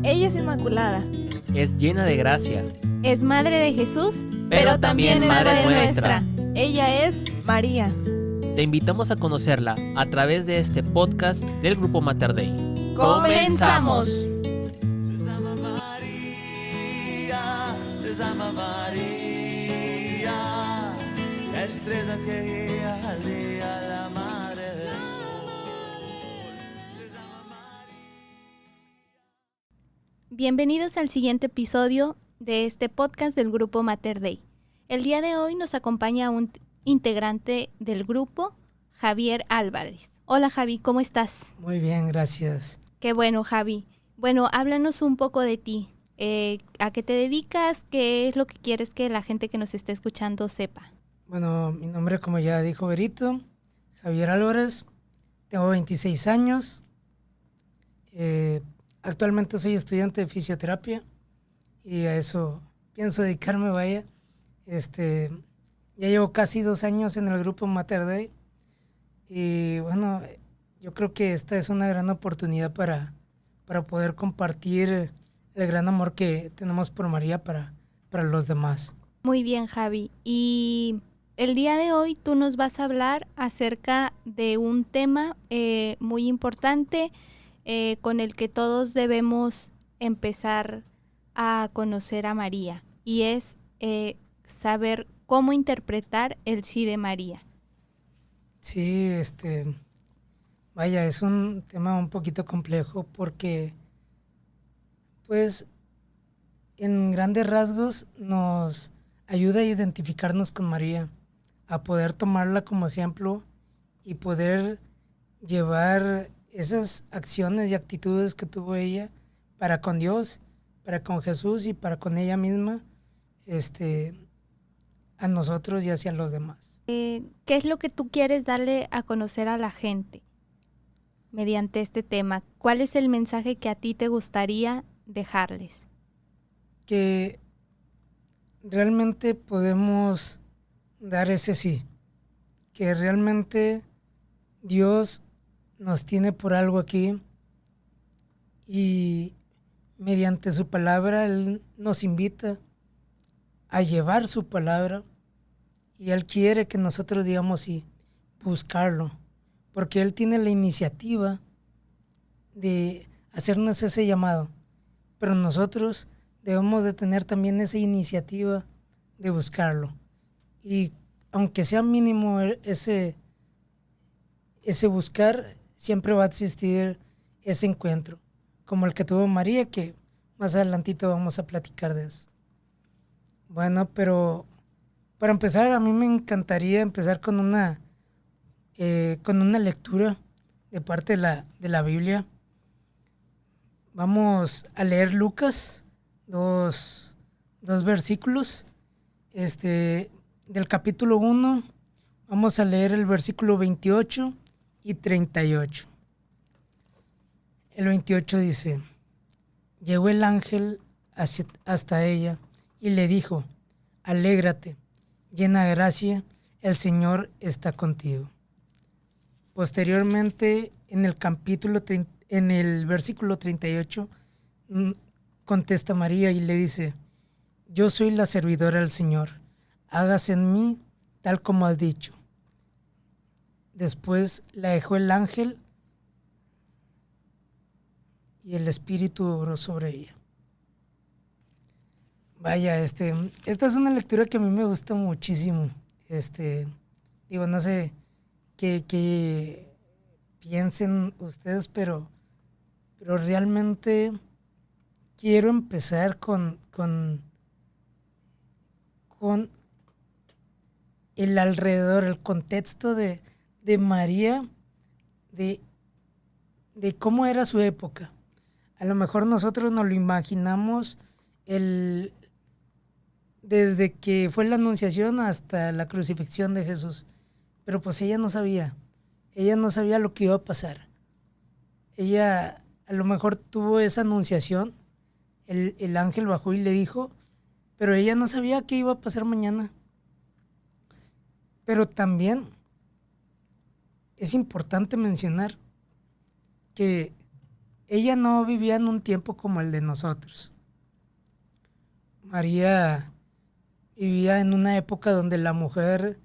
Ella es inmaculada. Es llena de gracia. Es madre de Jesús, pero también es madre nuestra. Ella es María. Te invitamos a conocerla a través de este podcast del Grupo Mater Dei. ¡Comenzamos! Se llama María, se llama María, la estrella que guía al día, la madre del sol. Se llama María. Bienvenidos al siguiente episodio de este podcast del Grupo Mater Dei. El día de hoy nos acompaña un integrante del grupo, Javier Álvarez. Hola Javi, ¿cómo estás? Muy bien, gracias. Qué bueno, Javi. Bueno, háblanos un poco de ti. ¿A qué te dedicas? ¿Qué es lo que quieres que la gente que nos esté escuchando sepa? Bueno, mi nombre, como ya dijo Berito, Javier Álvarez, tengo 26 años. Actualmente soy estudiante de fisioterapia y a eso pienso dedicarme, vaya. Ya llevo casi 2 años en el grupo Mater Dei y bueno, yo creo que esta es una gran oportunidad para poder compartir el gran amor que tenemos por María para los demás. Muy bien, Javi. Y el día de hoy tú nos vas a hablar acerca de un tema muy importante con el que todos debemos empezar a conocer a María, y es saber cómo interpretar el sí de María. Sí, vaya, es un tema un poquito complejo porque, pues, en grandes rasgos nos ayuda a identificarnos con María, a poder tomarla como ejemplo y poder llevar esas acciones y actitudes que tuvo ella para con Dios, para con Jesús y para con ella misma, a nosotros y hacia los demás. ¿Qué es lo que tú quieres darle a conocer a la gente mediante este tema? ¿Cuál es el mensaje que a ti te gustaría dejarles? Que realmente podemos dar ese sí, que realmente Dios nos tiene por algo aquí y mediante su palabra Él nos invita a llevar su palabra y Él quiere que nosotros digamos sí, buscarlo, porque Él tiene la iniciativa de hacernos ese llamado, pero nosotros debemos de tener también esa iniciativa de buscarlo. Y aunque sea mínimo ese buscar, siempre va a existir ese encuentro, como el que tuvo María, que más adelantito vamos a platicar de eso. Bueno, pero para empezar, a mí me encantaría empezar con una lectura de parte de la Biblia. Vamos a leer Lucas, dos versículos. Del capítulo 1, vamos a leer el versículo 28 y 38. El 28 dice: llegó el ángel hasta ella y le dijo: alégrate, llena de gracia, el Señor está contigo. Posteriormente, en el versículo 38, contesta María y le dice: yo soy la servidora del Señor, hágase en mí tal como has dicho. Después la dejó el ángel y el Espíritu obró sobre ella. Vaya, esta es una lectura que a mí me gusta muchísimo. No sé qué piensen ustedes, pero realmente quiero empezar con el alrededor, el contexto de María, de cómo era su época. A lo mejor nosotros nos lo imaginamos desde que fue la anunciación hasta la crucifixión de Jesús. Pero pues ella no sabía lo que iba a pasar. Ella a lo mejor tuvo esa anunciación, el ángel bajó y le dijo, pero ella no sabía qué iba a pasar mañana. Pero también es importante mencionar que ella no vivía en un tiempo como el de nosotros. María vivía en una época donde la mujer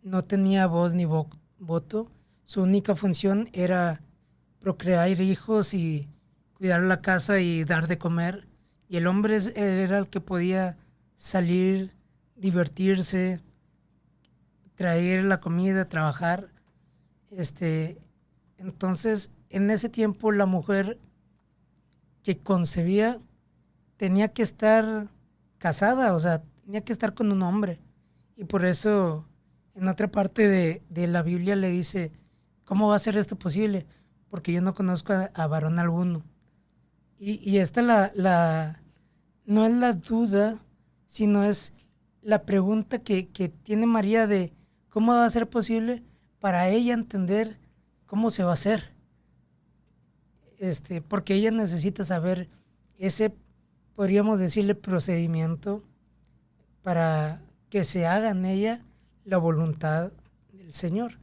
no tenía voz ni voto. Su única función era procrear hijos y cuidar la casa y dar de comer. Y el hombre era el que podía salir, divertirse, traer la comida, trabajar. Entonces, en ese tiempo la mujer que concebía tenía que estar casada, o sea, tenía que estar con un hombre. Y por eso en otra parte de la Biblia le dice, ¿cómo va a ser esto posible? Porque yo no conozco a varón alguno. Y esta no es la duda, sino es la pregunta que tiene María de cómo va a ser posible para ella entender cómo se va a hacer. Porque ella necesita saber ese, podríamos decirle, procedimiento para que se haga en ella la voluntad del Señor.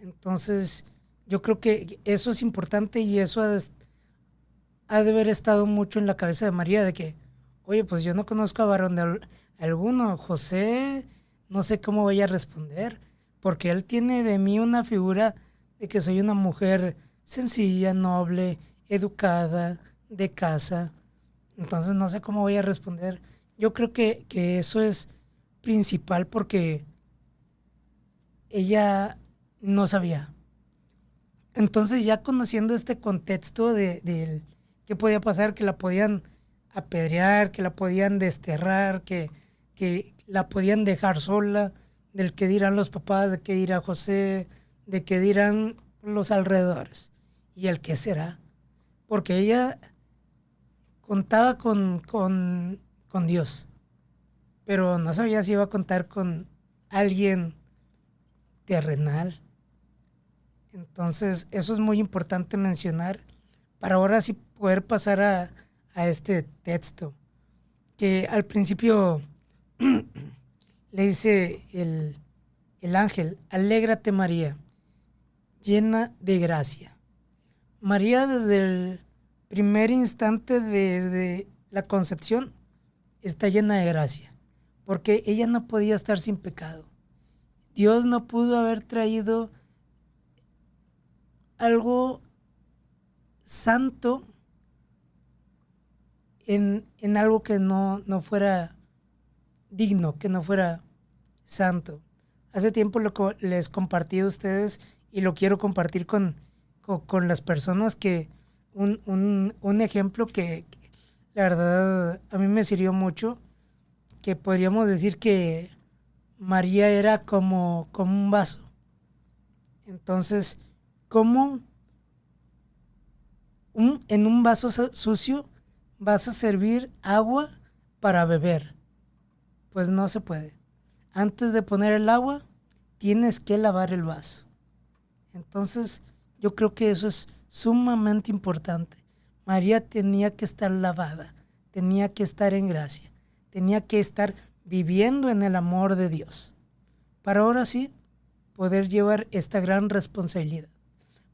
Entonces, yo creo que eso es importante y eso ha de haber estado mucho en la cabeza de María, de que, oye, pues yo no conozco a varón de alguno, José, no sé cómo voy a responder, porque él tiene de mí una figura de que soy una mujer sencilla, noble, educada, de casa, entonces no sé cómo voy a responder. Yo creo que eso es principal porque ella no sabía. Entonces ya conociendo este contexto de qué podía pasar, que la podían apedrear, que la podían desterrar, que la podían dejar sola, del que dirán los papás, de qué dirá José, de qué dirán los alrededores y el qué será. Porque ella contaba con Dios, pero no sabía si iba a contar con alguien terrenal. Entonces, eso es muy importante mencionar para ahora sí poder pasar a este texto, que al principio le dice el ángel, alégrate María, llena de gracia. María desde el primer instante de la concepción está llena de gracia, porque ella no podía estar sin pecado. Dios no pudo haber traído algo santo en algo que no fuera digno, que no fuera santo. Hace tiempo les compartí a ustedes y lo quiero compartir con las personas, que un ejemplo que la verdad a mí me sirvió mucho, que podríamos decir que María era como un vaso. Entonces, ¿cómo en un vaso sucio vas a servir agua para beber? Pues no se puede. Antes de poner el agua, tienes que lavar el vaso. Entonces, yo creo que eso es sumamente importante. María tenía que estar lavada, tenía que estar en gracia, tenía que estar viviendo en el amor de Dios, para ahora sí poder llevar esta gran responsabilidad.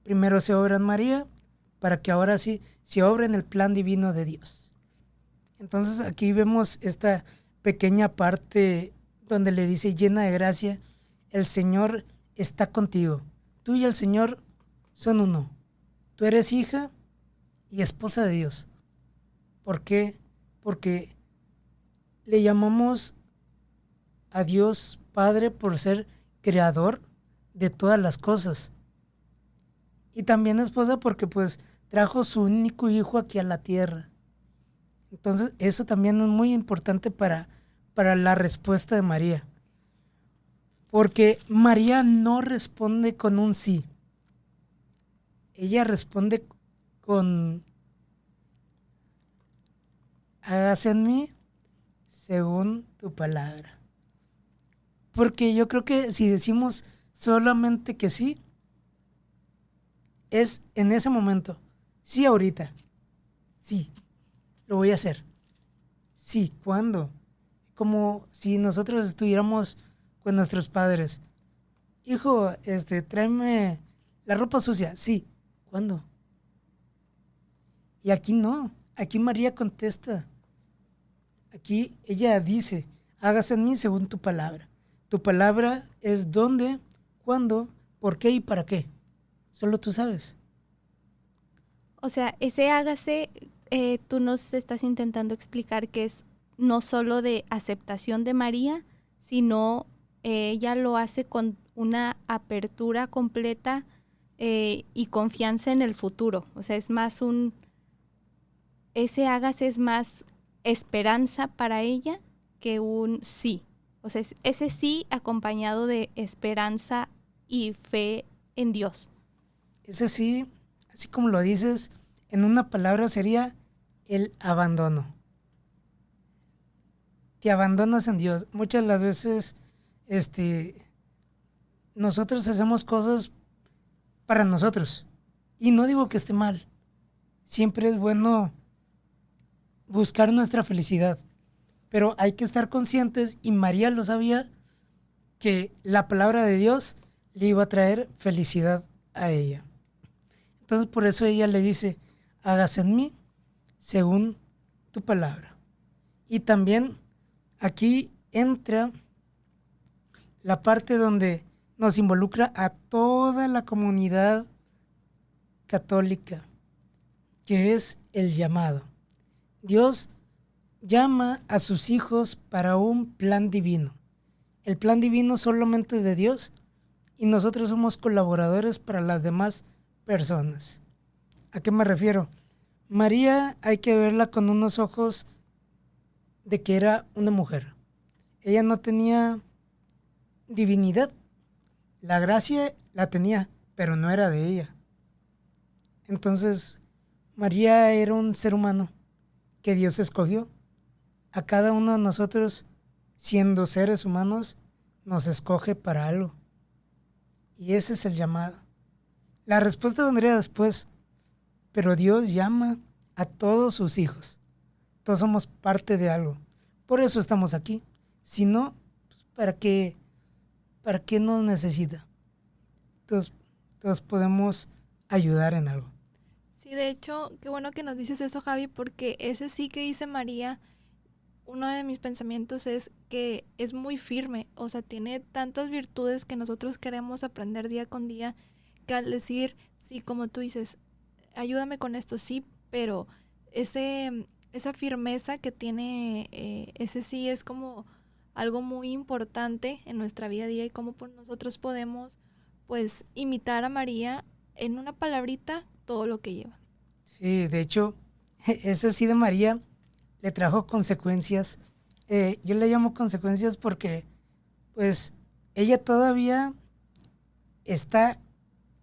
Primero se obra en María, para que ahora sí se obra en el plan divino de Dios. Entonces aquí vemos esta pequeña parte donde le dice, llena de gracia, el Señor está contigo. Tú y el Señor son uno. Tú eres hija y esposa de Dios. ¿Por qué? Porque le llamamos a Dios Padre por ser creador de todas las cosas. Y también esposa porque pues trajo su único hijo aquí a la tierra. Entonces eso también es muy importante para la respuesta de María. Porque María no responde con un sí. Ella responde con hágase en mí según tu palabra. Porque yo creo que si decimos solamente que sí, es en ese momento. Sí, ahorita. Sí, lo voy a hacer. Sí, ¿cuándo? Como si nosotros estuviéramos con nuestros padres. Hijo, tráeme la ropa sucia. Sí, ¿cuándo? Y aquí no, aquí María contesta. Aquí ella dice, hágase en mí según tu palabra. Tu palabra es dónde, cuándo, por qué y para qué. Solo tú sabes. O sea, ese hágase, tú nos estás intentando explicar que es no solo de aceptación de María, sino ella lo hace con una apertura completa y confianza en el futuro. O sea, es más ese hágase es más esperanza para ella que un sí. O sea, ese sí acompañado de esperanza y fe en Dios. Ese sí, así como lo dices, en una palabra sería el abandono. Te abandonas en Dios. Muchas de las veces nosotros hacemos cosas para nosotros. Y no digo que esté mal. Siempre es bueno buscar nuestra felicidad. Pero hay que estar conscientes, y María lo sabía, que la palabra de Dios le iba a traer felicidad a ella. Entonces por eso ella le dice, hágase en mí según tu palabra. Y también aquí entra la parte donde nos involucra a toda la comunidad católica, que es el llamado. Dios llama a sus hijos para un plan divino. El plan divino solamente es de Dios y nosotros somos colaboradores para las demás personas. ¿A qué me refiero? María hay que verla con unos ojos de que era una mujer. Ella no tenía divinidad. La gracia la tenía, pero no era de ella. Entonces, María era un ser humano que Dios escogió. A cada uno de nosotros, siendo seres humanos, nos escoge para algo. Y ese es el llamado. La respuesta vendría después, pero Dios llama a todos sus hijos. Todos somos parte de algo. Por eso estamos aquí. Si no, pues, ¿para qué nos necesita? Todos podemos ayudar en algo. Sí, de hecho, qué bueno que nos dices eso, Javi, porque ese sí que dice María, uno de mis pensamientos es que es muy firme, o sea, tiene tantas virtudes que nosotros queremos aprender día con día, que al decir, sí, como tú dices, ayúdame con esto, sí, pero esa firmeza que tiene, ese sí es como algo muy importante en nuestra vida a día, y cómo pues nosotros podemos pues imitar a María en una palabrita todo lo que lleva. Sí, de hecho, ese sí de María le trajo consecuencias. Yo le llamo consecuencias porque pues ella todavía está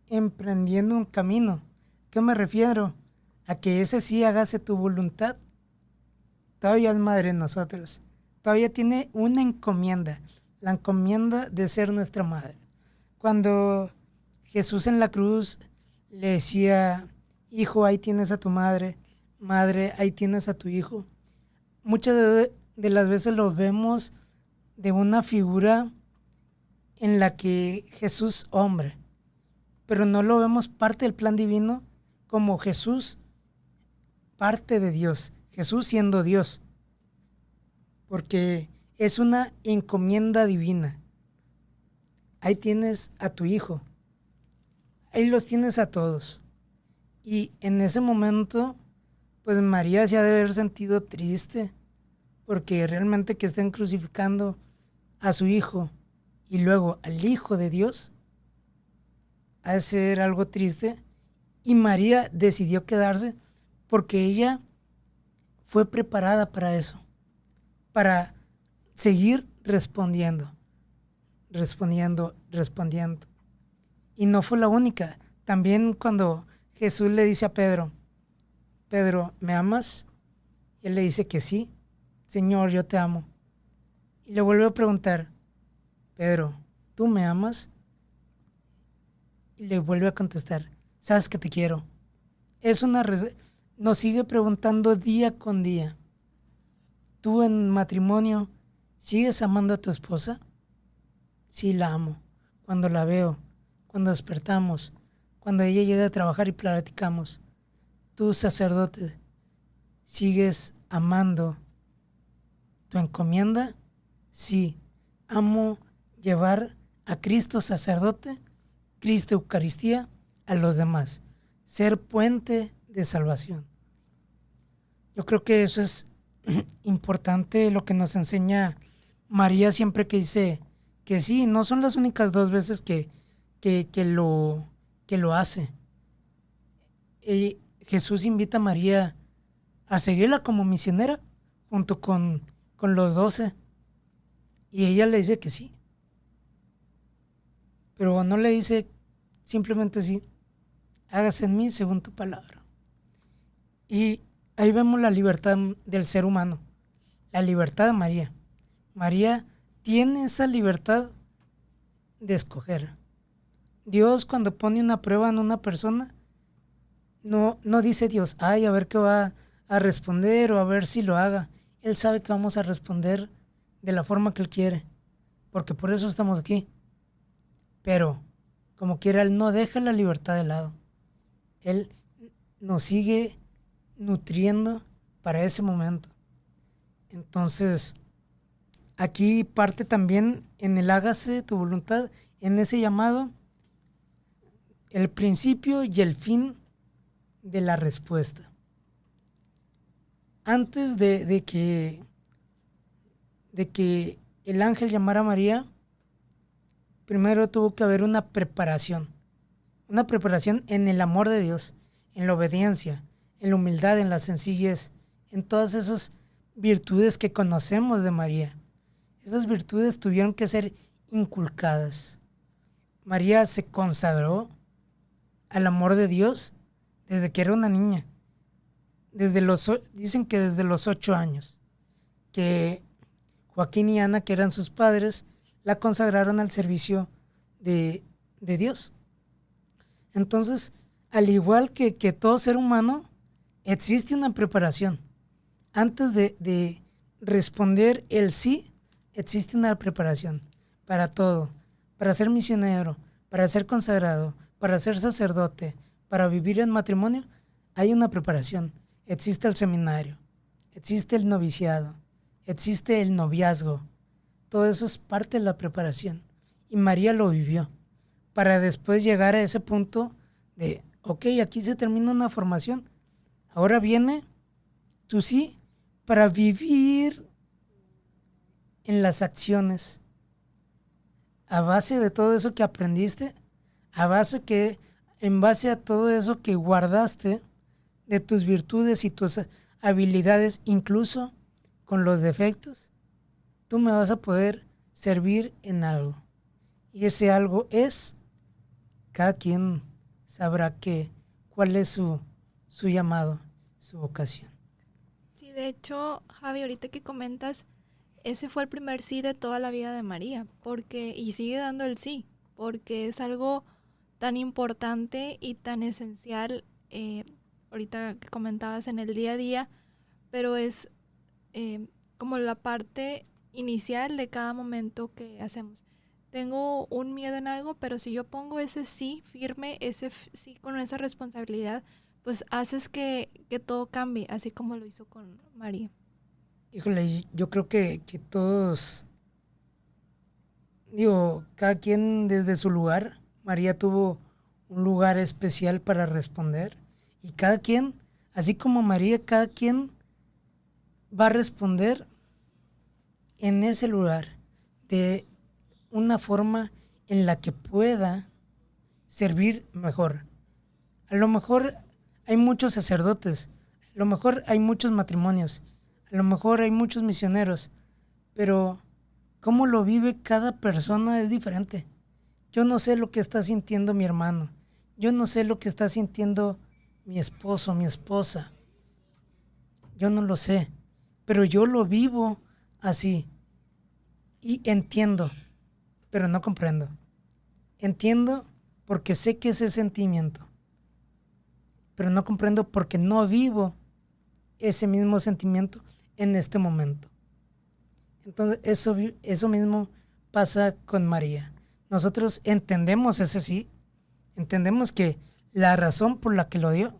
emprendiendo un camino. ¿Qué me refiero? A que ese sí, hágase tu voluntad. Todavía es madre de nosotros. Todavía tiene una encomienda, la encomienda de ser nuestra madre. Cuando Jesús en la cruz le decía, hijo, ahí tienes a tu madre, madre, ahí tienes a tu hijo. Muchas de las veces lo vemos de una figura en la que Jesús hombre, pero no lo vemos parte del plan divino como Jesús parte de Dios, Jesús siendo Dios, porque es una encomienda divina. Ahí tienes a tu hijo, ahí los tienes a todos. Y en ese momento, pues María se ha de haber sentido triste, porque realmente que estén crucificando a su hijo y luego al Hijo de Dios, ha de ser algo triste. Y María decidió quedarse porque ella fue preparada para eso, para seguir respondiendo. Y no fue la única. También cuando Jesús le dice a Pedro, Pedro, ¿me amas? Y él le dice que sí, Señor, yo te amo. Y le vuelve a preguntar, Pedro, ¿tú me amas? Y le vuelve a contestar, sabes que te quiero. Nos sigue preguntando día con día. ¿Tú en matrimonio sigues amando a tu esposa? Sí, la amo. Cuando la veo, cuando despertamos, cuando ella llega a trabajar y platicamos. tú, sacerdote, sigues amando tu encomienda? Sí, amo llevar a Cristo sacerdote, Cristo Eucaristía, a los demás. Ser puente de salvación. Yo creo que eso es importante, lo que nos enseña María siempre, que dice que sí, no son las únicas 2 veces que lo hace. Jesús invita a María a seguirla como misionera junto con los 12, y ella le dice que sí, pero no le dice simplemente sí, hágase en mí según tu palabra. Y ahí vemos la libertad del ser humano, la libertad de María. María tiene esa libertad de escoger. Dios, cuando pone una prueba en una persona, no dice Dios, ay, a ver qué va a responder o a ver si lo haga. Él sabe que vamos a responder de la forma que Él quiere, porque por eso estamos aquí. Pero, como quiera, Él no deja la libertad de lado. Él nos sigue nutriendo para ese momento. Entonces, aquí parte también en el hágase tu voluntad, en ese llamado, el principio y el fin de la respuesta. Antes de que el ángel llamara a María, primero tuvo que haber una preparación en el amor de Dios, en la obediencia, en la humildad, en la sencillez, en todas esas virtudes que conocemos de María. Esas virtudes tuvieron que ser inculcadas. María se consagró al amor de Dios desde que era una niña. Dicen que desde los 8 años, que Joaquín y Ana, que eran sus padres, la consagraron al servicio de Dios. Entonces, al igual que todo ser humano, existe una preparación. Antes de responder el sí, existe una preparación para todo. Para ser misionero, para ser consagrado, para ser sacerdote, para vivir en matrimonio, hay una preparación. Existe el seminario, existe el noviciado, existe el noviazgo. Todo eso es parte de la preparación. Y María lo vivió para después llegar a ese punto de, ok, aquí se termina una formación. Ahora viene tu sí para vivir en las acciones. A base de todo eso que aprendiste, en base a todo eso que guardaste de tus virtudes y tus habilidades, incluso con los defectos, tú me vas a poder servir en algo. Y ese algo es, cada quien sabrá cuál es su llamado, su vocación. Sí, de hecho, Javi, ahorita que comentas, ese fue el primer sí de toda la vida de María, y sigue dando el sí, porque es algo tan importante y tan esencial, ahorita que comentabas, en el día a día, pero es como la parte inicial de cada momento que hacemos. Tengo un miedo en algo, pero si yo pongo ese sí firme, ese sí con esa responsabilidad, pues haces que todo cambie, así como lo hizo con María. Híjole, yo creo que todos, cada quien desde su lugar. María tuvo un lugar especial para responder, y cada quien, así como María, cada quien va a responder en ese lugar de una forma en la que pueda servir mejor. A lo mejor hay muchos sacerdotes, a lo mejor hay muchos matrimonios, a lo mejor hay muchos misioneros, pero cómo lo vive cada persona es diferente. Yo no sé lo que está sintiendo mi hermano, yo no sé lo que está sintiendo mi esposo, mi esposa, yo no lo sé, pero yo lo vivo así y entiendo, pero no comprendo. Entiendo porque sé que ese sentimiento, pero no comprendo porque no vivo ese mismo sentimiento en este momento. Entonces eso mismo pasa con María. Nosotros entendemos ese sí, entendemos que la razón por la que lo dio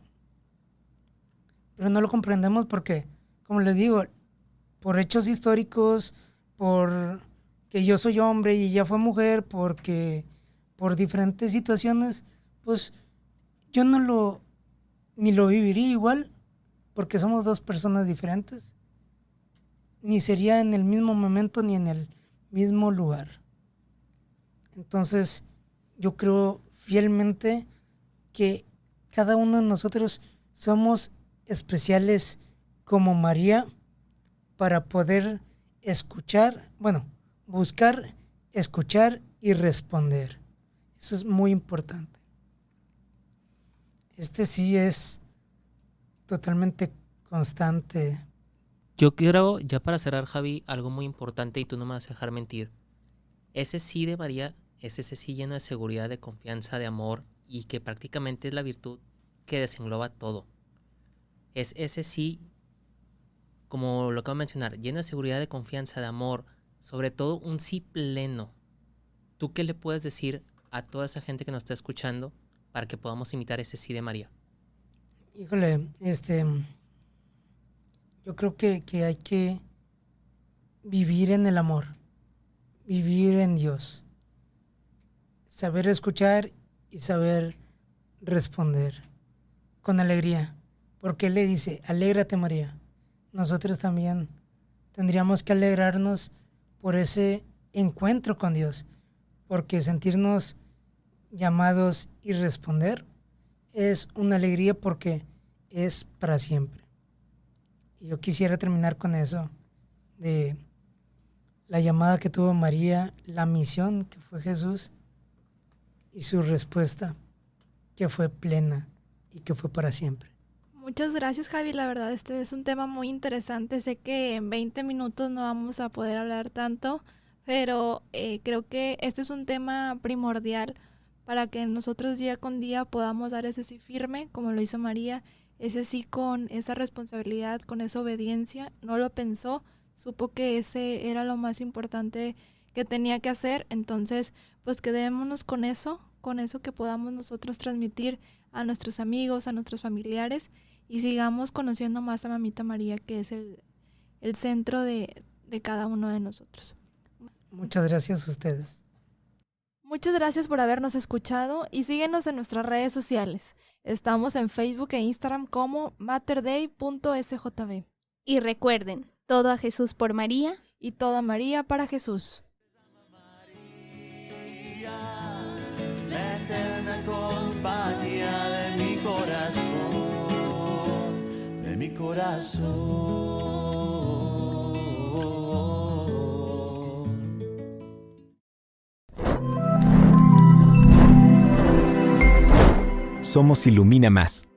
pero no lo comprendemos porque, como les digo, por hechos históricos, por que yo soy hombre y ella fue mujer, porque por diferentes situaciones, pues yo ni lo viviría igual, porque somos dos personas diferentes, ni sería en el mismo momento ni en el mismo lugar. Entonces, yo creo fielmente que cada uno de nosotros somos especiales como María para poder buscar, escuchar y responder. Eso es muy importante. Sí es totalmente constante. Yo quiero, ya para cerrar, Javi, algo muy importante y tú no me vas a dejar mentir. Ese sí de María es ese sí lleno de seguridad, de confianza, de amor y que prácticamente es la virtud que desengloba todo. Es ese sí, como lo acabo de mencionar, lleno de seguridad, de confianza, de amor, sobre todo un sí pleno. ¿Tú qué le puedes decir a toda esa gente que nos está escuchando para que podamos imitar ese sí de María? Híjole, yo creo que hay que vivir en el amor, vivir en Dios, saber escuchar y saber responder con alegría, porque Él le dice, alégrate María. Nosotros también tendríamos que alegrarnos por ese encuentro con Dios, porque sentirnos llamados y responder es una alegría porque es para siempre. Y yo quisiera terminar con eso, de la llamada que tuvo María, la misión que fue Jesús y su respuesta que fue plena y que fue para siempre. Muchas gracias, Javi. La verdad, este es un tema muy interesante. Sé que en 20 minutos no vamos a poder hablar tanto, pero creo que este es un tema primordial para que nosotros día con día podamos dar ese sí firme, como lo hizo María, ese sí con esa responsabilidad, con esa obediencia. No lo pensó, supo que ese era lo más importante que tenía que hacer. Entonces, pues quedémonos con eso que podamos nosotros transmitir a nuestros amigos, a nuestros familiares, y sigamos conociendo más a Mamita María, que es el centro de cada uno de nosotros. Muchas gracias a ustedes. Muchas gracias por habernos escuchado y síguenos en nuestras redes sociales. Estamos en Facebook e Instagram como matterday.sjb. Y recuerden, todo a Jesús por María y toda María para Jesús. La eterna compañía de mi corazón, de mi corazón. Somos Ilumina Más.